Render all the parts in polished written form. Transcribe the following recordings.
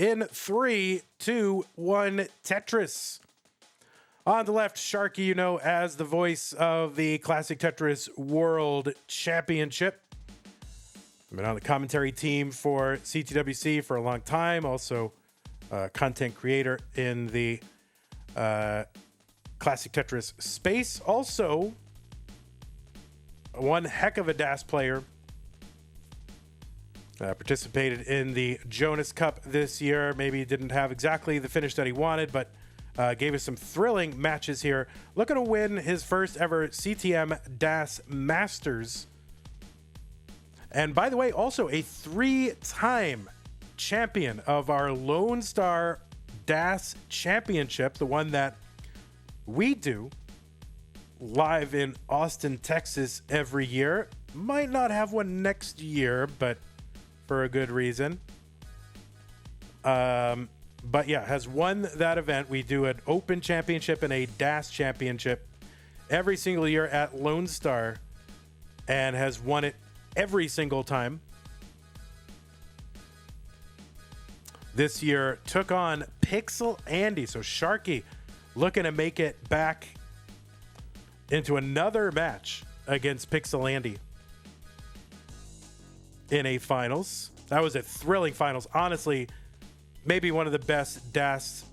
in 3, 2, 1, Tetris. On the left, Sharky, you know, as the voice of the Classic Tetris World Championship. I've been on the commentary team for CTWC for a long time. Also, content creator in the Classic Tetris space. Also, one heck of a DAS player. Participated in the Jonas Cup this year. Maybe didn't have exactly the finish that he wanted, but gave us some thrilling matches here. Looking to win his first ever CTM DAS Masters. And by the way, also a 3-time champion of our Lone Star DAS Championship, the one that we do live in Austin, Texas every year. Might not have one next year, but for a good reason. But yeah, has won that event. We do an Open Championship and a DAS Championship every single year at Lone Star and has won it every single time. This year took on Pixel Andy. So Sharky looking to make it back into another match against Pixel Andy in a finals. That was a thrilling finals. Honestly, maybe one of the best DAS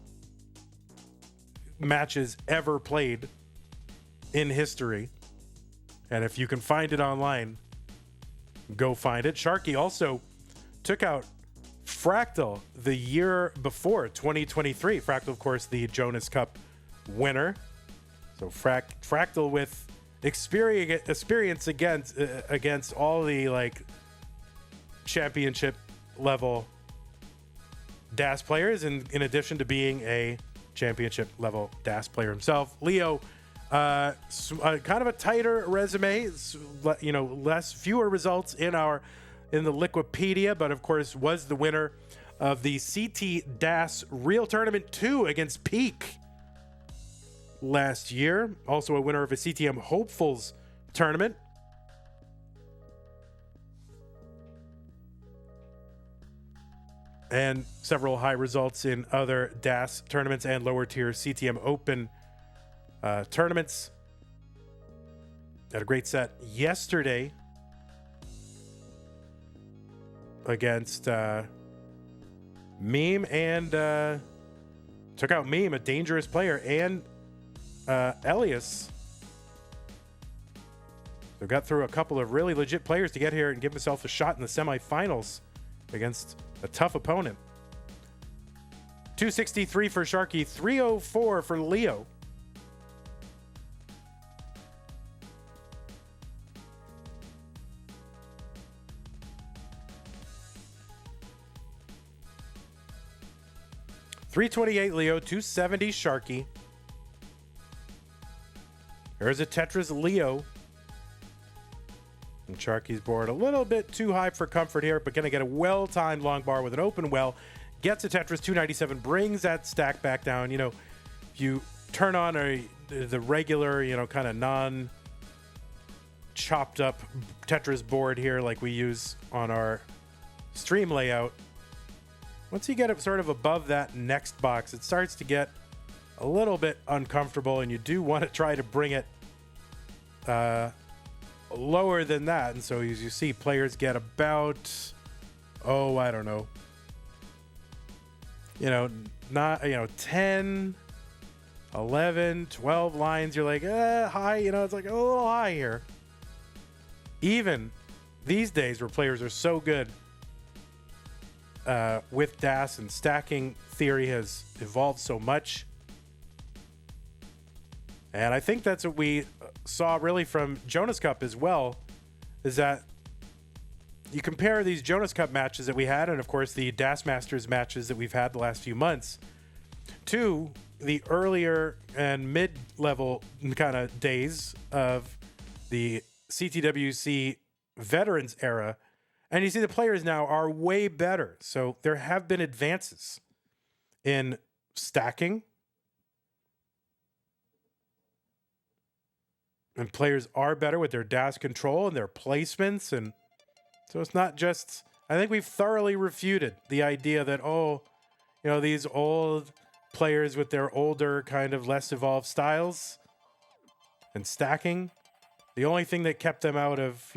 matches ever played in history. And if you can find it online, go find it. Sharky also took out Fractal the year before, 2023. Fractal, of course, the Jonas Cup winner. So Fractal with experience against all the like championship level DAS players, in addition to being a championship level DAS player himself. Leo, kind of a tighter resume, you know, fewer results in the Liquipedia, but of course was the winner of the CT DAS Real Tournament 2 against Peak last year. Also a winner of a CTM Hopefuls tournament. And several high results in other DAS tournaments and lower tier CTM Open tournaments. Had a great set yesterday against Meme, and took out Meme, a dangerous player, and Elias. So got through a couple of really legit players to get here and give himself a shot in the semifinals against a tough opponent. 263 for Sharky, 304 for Leo. $328 Leo, 270 Sharky. There's a Tetris Leo. And Sharky's board a little bit too high for comfort here, but gonna get a well-timed long bar with an open well. Gets a Tetris 297, brings that stack back down. You know, if you turn on the regular, you know, kind of non-chopped up Tetris board here like we use on our stream layout, once you get it sort of above that next box, it starts to get a little bit uncomfortable, and you do want to try to bring it lower than that. And so as you see, players get about, I don't know, 10, 11, 12 lines. You're like, high, it's like a little high here. Even these days where players are so good with DAS, and stacking theory has evolved so much. And I think that's what we saw really from Jonas Cup as well, is that you compare these Jonas Cup matches that we had, and of course the DAS Masters matches that we've had the last few months, to the earlier and mid-level kind of days of the CTWC Veterans era, and you see the players now are way better. So there have been advances in stacking, and players are better with their DAS control and their placements. And so it's not just, I think we've thoroughly refuted the idea that, these old players with their older, kind of less evolved styles and stacking, the only thing that kept them out of,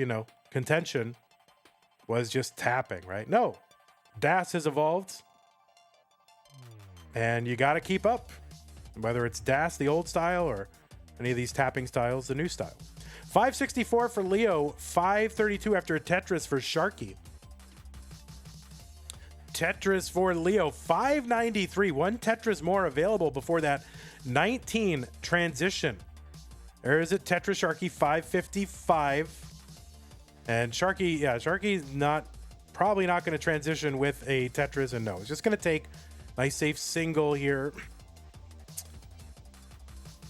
contention was just tapping, right? No, DAS has evolved, and you got to keep up, whether it's DAS, the old style, or any of these tapping styles, the new style. 564 for Leo, 532 after a Tetris for Sharky. Tetris for Leo, 593. One Tetris more available before that 19 transition. There is a Tetris Sharky, 555. And Sharky's probably not going to transition with a Tetris, and no, it's just going to take nice safe single here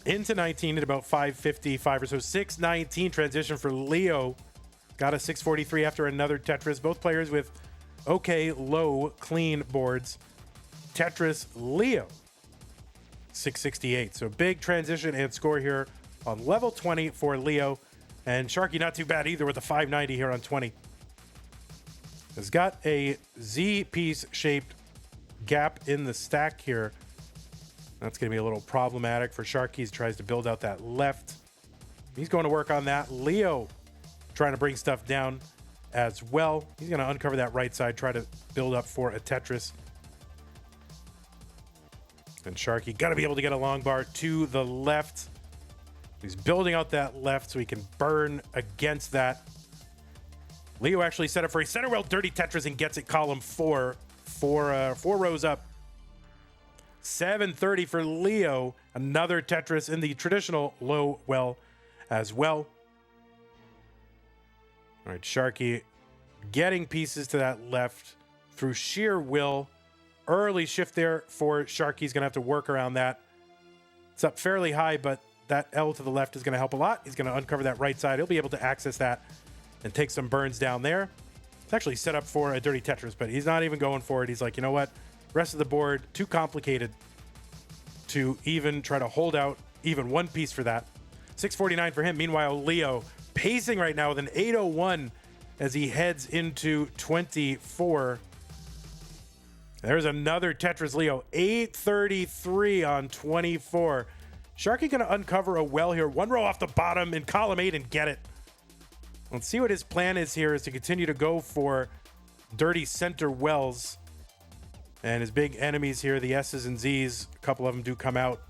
into 19 at about 555 or so. 619 transition for Leo. Got a 643 after another Tetris. Both players with okay, low, clean boards. Tetris Leo, 668. So big transition and score here on level 20 for Leo. And Sharky not too bad either with a 590 here on 20. Has got a Z-piece shaped gap in the stack here. That's going to be a little problematic for Sharky. He tries to build out that left. He's going to work on that. Leo trying to bring stuff down as well. He's going to uncover that right side, try to build up for a Tetris. And Sharky got to be able to get a long bar to the left. He's building out that left so he can burn against that. Leo actually set up for a center well dirty Tetris and gets it column 4, 4 rows up. 730 for Leo. Another Tetris in the traditional low well as well. All right, Sharky getting pieces to that left through sheer will. Early shift there for Sharky. He's going to have to work around that. It's up fairly high, but that L to the left is going to help a lot. He's going to uncover that right side. He'll be able to access that and take some burns down there. It's actually set up for a dirty Tetris, but he's not even going for it. He's like, you know what? Rest of the board, too complicated to even try to hold out even one piece for that. 649 for him. Meanwhile, Leo pacing right now with an 801 as he heads into 24. There's another Tetris Leo. 833 on 24. Sharky going to uncover a well here. One row off the bottom in column 8 and get it. Let's see what his plan is here, is to continue to go for dirty center wells. And his big enemies here, the S's and Z's, a couple of them do come out.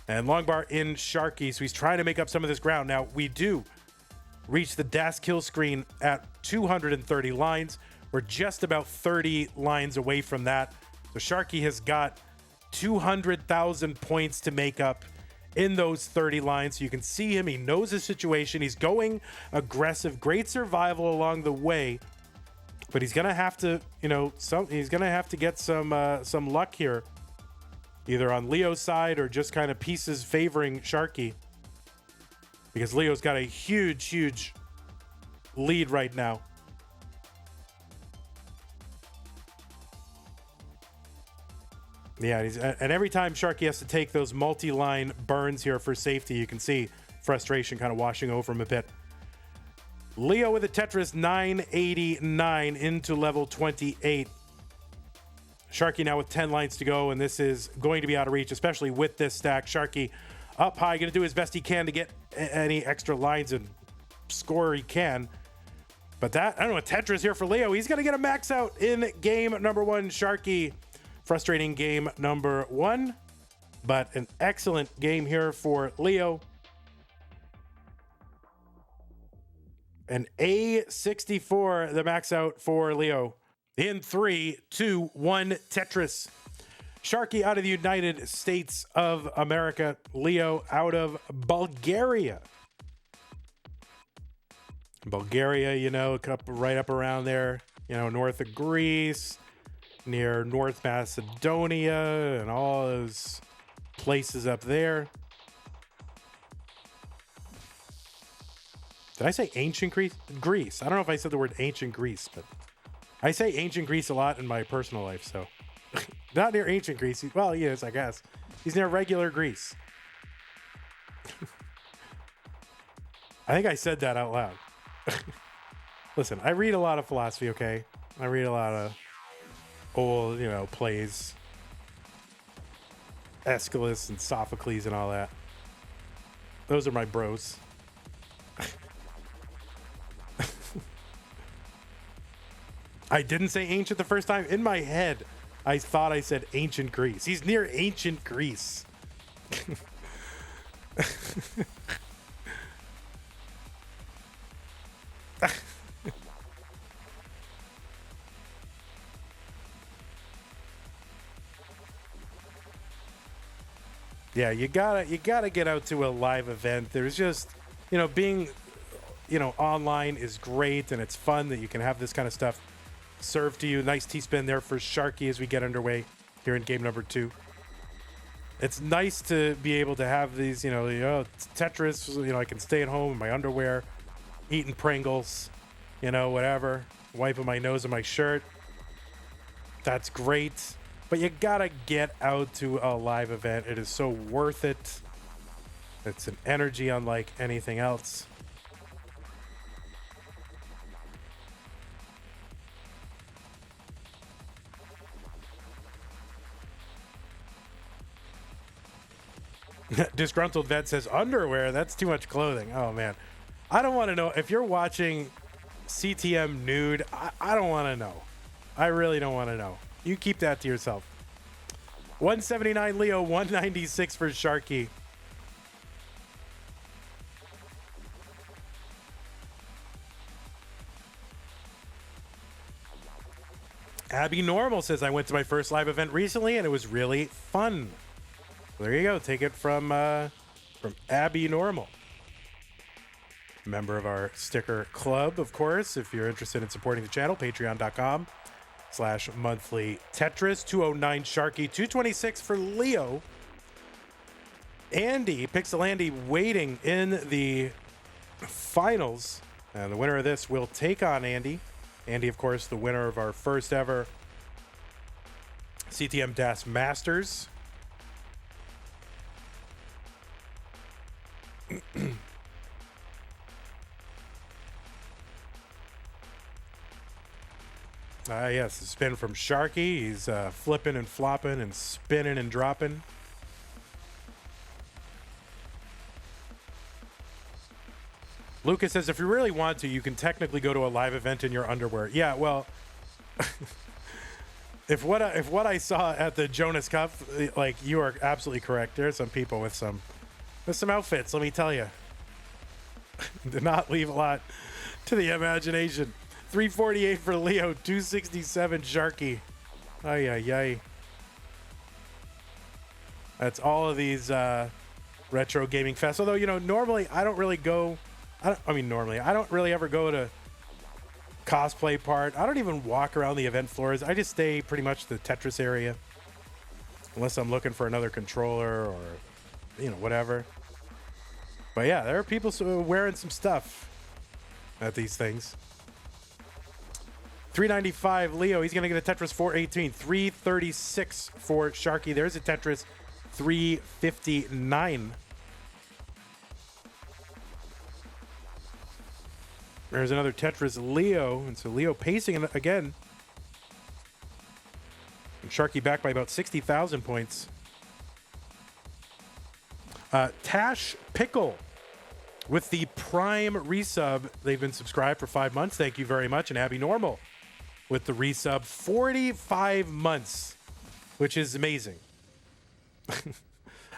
And long bar in Sharky, so he's trying to make up some of this ground. Now, we do reach the DAS kill screen at 230 lines. We're just about 30 lines away from that. So Sharky has got 200,000 points to make up in those 30 lines. So you can see him. He knows his situation. He's going aggressive. Great survival along the way. But he's gonna have to, he's gonna have to get some luck here, either on Leo's side or just kind of pieces favoring Sharky, because Leo's got a huge lead right now. Yeah, and every time Sharky has to take those multi-line burns here for safety, you can see frustration kind of washing over him a bit. Leo with a Tetris 989 into level 28. Sharky now with 10 lines to go, and this is going to be out of reach, especially with this stack. Sharky up high, going to do his best he can to get any extra lines and score he can. But that, I don't know, a Tetris here for Leo. He's going to get a max out in game number 1. Sharky, frustrating game number 1, but an excellent game here for Leo. An A64, the max out for Leo. In 3, 2, 1, Tetris. Sharky out of the United States of America. Leo out of Bulgaria. Bulgaria, right up around there, north of Greece, near North Macedonia, and all those places up there. Did I say ancient Greece? I don't know if I said the word ancient Greece, but I say ancient Greece a lot in my personal life, so. Not near ancient Greece. Well, he is, I guess. He's near regular Greece. I think I said that out loud. Listen, I read a lot of philosophy, okay? I read a lot of old, plays. Aeschylus and Sophocles and all that. Those are my bros. I didn't say ancient the first time. In my head, I thought I said ancient Greece. He's near ancient Greece. Yeah, you gotta get out to a live event. There's just, being, online is great, and it's fun that you can have this kind of stuff served to you. Nice T-spin there for Sharky as we get underway here in game number 2. It's nice to be able to have these, Tetris, I can stay at home in my underwear, eating Pringles, whatever, wiping my nose on my shirt. That's great. But you gotta get out to a live event. It is so worth it. It's an energy unlike anything else. Disgruntled Vet says, underwear, that's too much clothing. Oh, man. I don't want to know. If you're watching CTM nude, I don't want to know. I really don't want to know. You keep that to yourself. 179 Leo, 196 for Sharky. Abby Normal says, I went to my first live event recently and it was really fun. There you go. Take it from Abby Normal. Member of our sticker club, of course. If you're interested in supporting the channel, patreon.com/monthly Tetris. 209 Sharky, 226 for Leo. Andy, Pixel Andy, waiting in the finals. And the winner of this will take on Andy. Andy, of course, the winner of our first ever CTM DAS Masters. Yes, the spin from Sharky. He's flipping and flopping and spinning and dropping. Lucas says, if you really want to, you can technically go to a live event in your underwear. Yeah, well, if what I saw at the Jonas Cup, like, you are absolutely correct. There's some people with some outfits, let me tell you. Did not leave a lot to the imagination. 348 for Leo, 267 Sharky. Ay, ay, ay. That's all of these retro gaming fests. Although, normally I don't really go. I don't really ever go to cosplay part. I don't even walk around the event floors. I just stay pretty much the Tetris area. Unless I'm looking for another controller or, whatever. But yeah, there are people wearing some stuff at these things. 395 Leo, he's going to get a Tetris 418. 336 for Sharky. There's a Tetris 359. There's another Tetris Leo. And so Leo pacing again. And Sharky back by about 60,000 points. Tash Pickle with the Prime resub. They've been subscribed for 5 months. Thank you very much. And Abby Normal with the resub, 45 months, which is amazing.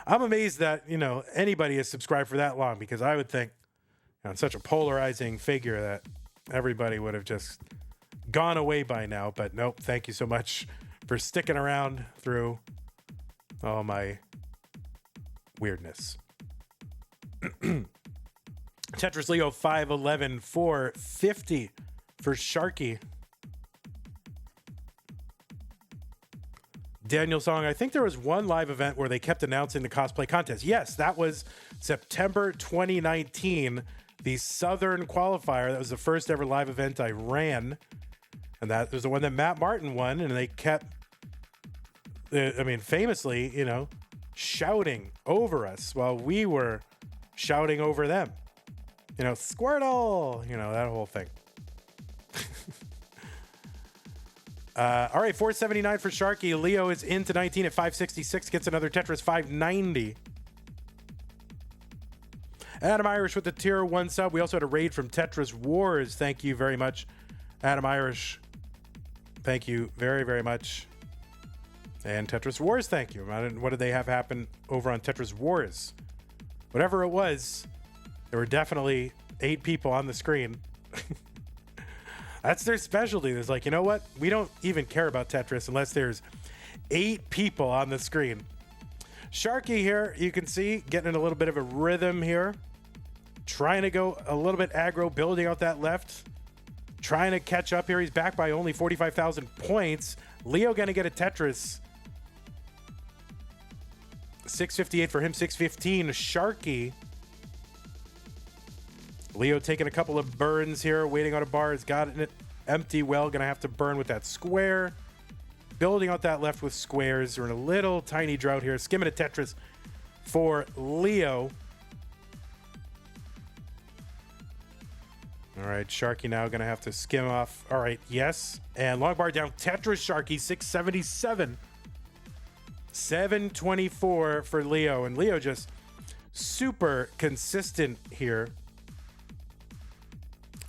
I'm amazed that, anybody is subscribed for that long, because I would think, such a polarizing figure that everybody would have just gone away by now. But nope, thank you so much for sticking around through all my weirdness. Tetris Leo 511 450 for Sharky. Daniel Song, I think there was one live event where they kept announcing the cosplay contest. Yes, that was September 2019, the Southern Qualifier. That was the first ever live event I ran. And that was the one that Matt Martin won. And they kept, famously, shouting over us while we were shouting over them. Squirtle, that whole thing. All right, 479 for Sharky. Leo is into 19 at 566. Gets another Tetris 590. Adam Irish with the tier 1 sub. We also had a raid from Tetris Wars. Thank you very much, Adam Irish. Thank you very, very much. And Tetris Wars, thank you. What did they have happen over on Tetris Wars? Whatever it was, there were definitely 8 people on the screen. That's their specialty. There's like, you know what? We don't even care about Tetris unless there's 8 people on the screen. Sharky here, you can see, getting in a little bit of a rhythm here. Trying to go a little bit aggro, building out that left. Trying to catch up here. He's back by only 45,000 points. Leo going to get a Tetris. 658 for him, 615. Sharky. Leo taking a couple of burns here, waiting on a bar. Has got an empty well. Going to have to burn with that square. Building out that left with squares. We're in a little tiny drought here. Skimming a Tetris for Leo. All right, Sharky now going to have to skim off. All right, yes. And long bar down. Tetris Sharky, 677. 724 for Leo. And Leo just super consistent here.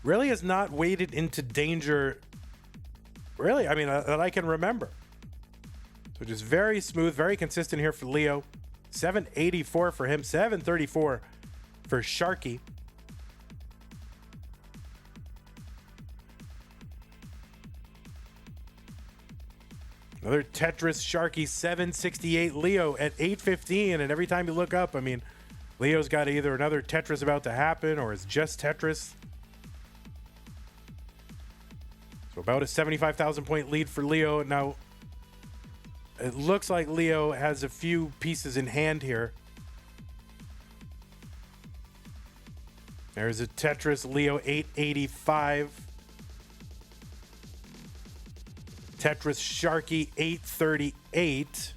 Really has not waded into danger, really, I mean, that I can remember. So just very smooth, very consistent here for Leo. 784 for him, 734 for Sharky. Another Tetris Sharky, 768. Leo at 815, and every time you look up, I mean, Leo's got either another Tetris about to happen or it's just Tetris. So about a 75,000 point lead for Leo. Now, it looks like Leo has a few pieces in hand here. There's a Tetris Leo 885. Tetris Sharky 838.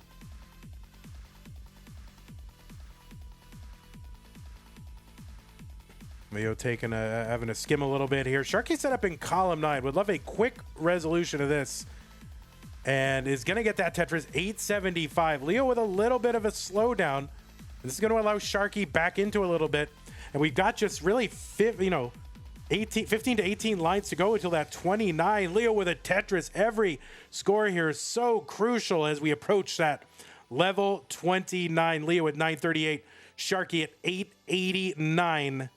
Leo having a skim a little bit here. Sharky set up in column 9. Would love a quick resolution of this. And is going to get that Tetris 875. Leo with a little bit of a slowdown. This is going to allow Sharky back into a little bit. And we've got just really 15 to 18 lines to go until that 29. Leo with a Tetris. Every score here is so crucial as we approach that level 29. Leo at 938. Sharky at 889.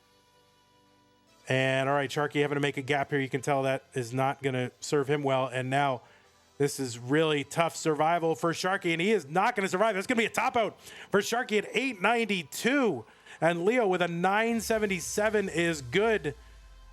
And all right, Sharky having to make a gap here. You can tell that is not going to serve him well. And now this is really tough survival for Sharky, and he is not going to survive. That's going to be a top out for Sharky at 892. And Leo with a 977 is good.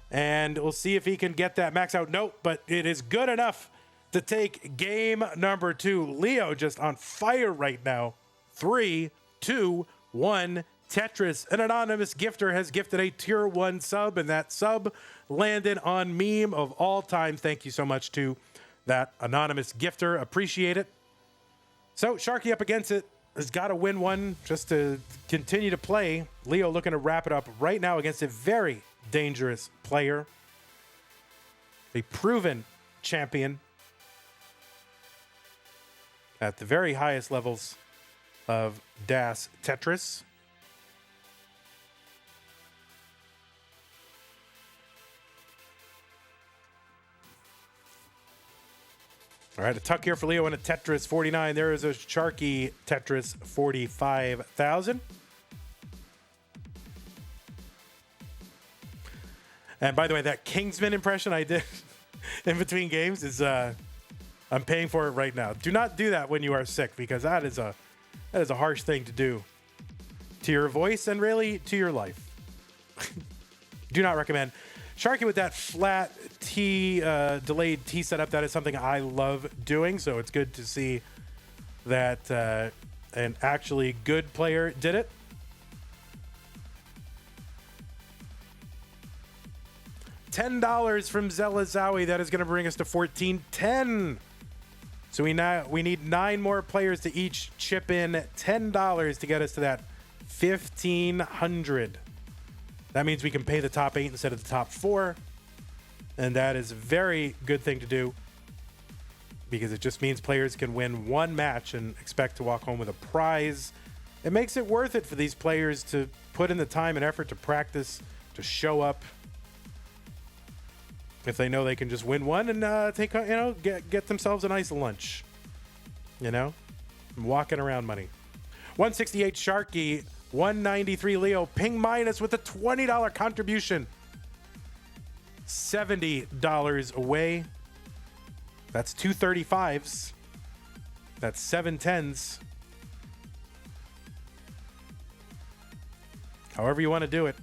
And we'll see if he can get that max out. Nope, but it is good enough to take game number 2. Leo just on fire right now. 3, 2, 1. Tetris, an anonymous gifter, has gifted a tier 1 sub, and that sub landed on meme of all time. Thank you so much to that anonymous gifter. Appreciate it. So Sharky up against it has got to win one just to continue to play. Leo looking to wrap it up right now against a very dangerous player, a proven champion at the very highest levels of DAS Tetris. All right, a tuck here for Leo and a Tetris 49. There is a Sharky Tetris 45,000. And by the way, that Kingsman impression I did in between games is I'm paying for it right now. Do not do that when you are sick, because that is a harsh thing to do to your voice and really to your life. Do not recommend. Sharky with that flat T, delayed T setup, that is something I love doing. So it's good to see that an actually good player did it. $10 from Zelazawi. That is going to bring us to 1410. So we need 9 more players to each chip in $10 to get us to that 1,500. That means we can pay the top 8 instead of the top 4. And that is a very good thing to do. because it just means players can win one match and expect to walk home with a prize. It makes it worth it for these players to put in the time and effort to practice, to show up. If they know they can just win one and get themselves a nice lunch, walking around money. 168 Sharky, 193 Leo, ping minus with a $20 contribution. $70 away. That's 235s. That's 710s. However you want to do it.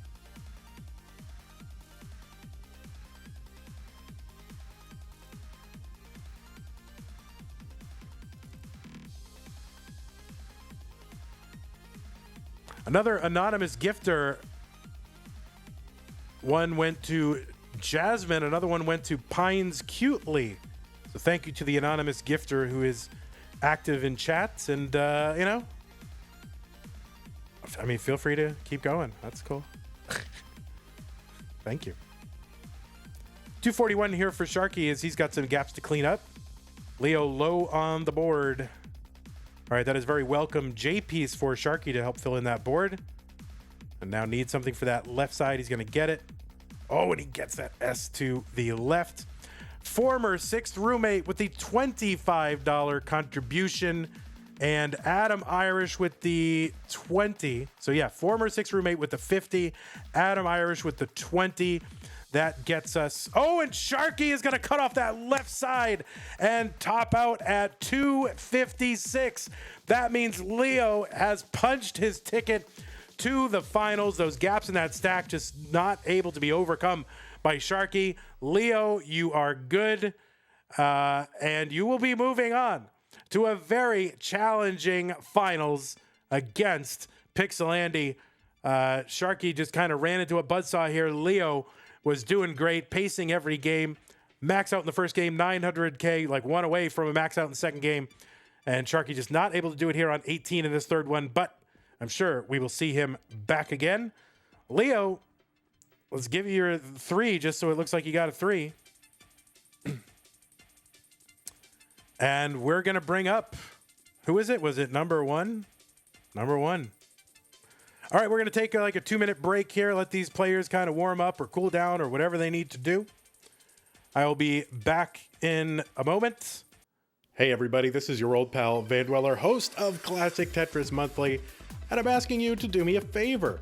Another anonymous gifter. One went to Jasmine. Another one went to Pines Cutely. So thank you to the anonymous gifter who is active in chats. And, feel free to keep going. That's cool. Thank you. 241 here for Sharky as he's got some gaps to clean up. Leo low on the board. All right, that is very welcome J-piece for Sharky to help fill in that board. And now needs something for that left side. He's going to get it. Oh, and he gets that S to the left. Former sixth roommate with the $25 contribution. And Adam Irish with the 20. So, yeah, former sixth roommate with the 50. Adam Irish with the 20. That gets us. Oh, and Sharky is going to cut off that left side and top out at 256. That means Leo has punched his ticket to the finals. Those gaps in that stack just not able to be overcome by Sharky. Leo, you are good. And you will be moving on to a very challenging finals against Pixel Andy. Sharky just kind of ran into a buzzsaw here. Leo was doing great, pacing every game. Max out in the first game, 900K, like one away from a max out in the second game. And Sharky just not able to do it here on 18 in this third one, but I'm sure we will see him back again. Leo, let's give you your 3 just so it looks like you got a 3. And we're going to bring up, who is it? Was it number 1? Number 1. All right, we're going to take like a 2-minute break here. Let these players kind of warm up or cool down or whatever they need to do. I will be back in a moment. Hey, everybody, this is your old pal, Vandweller, host of Classic Tetris Monthly, and I'm asking you to do me a favor.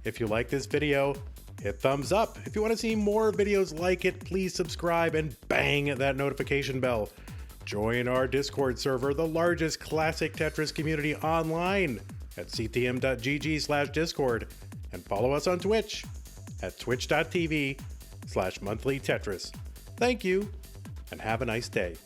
If you like this video, hit thumbs up. If you want to see more videos like it, please subscribe and bang that notification bell. Join our Discord server, the largest Classic Tetris community online, at ctm.gg/discord, and follow us on Twitch at twitch.tv/monthlytetris. Thank you, and have a nice day.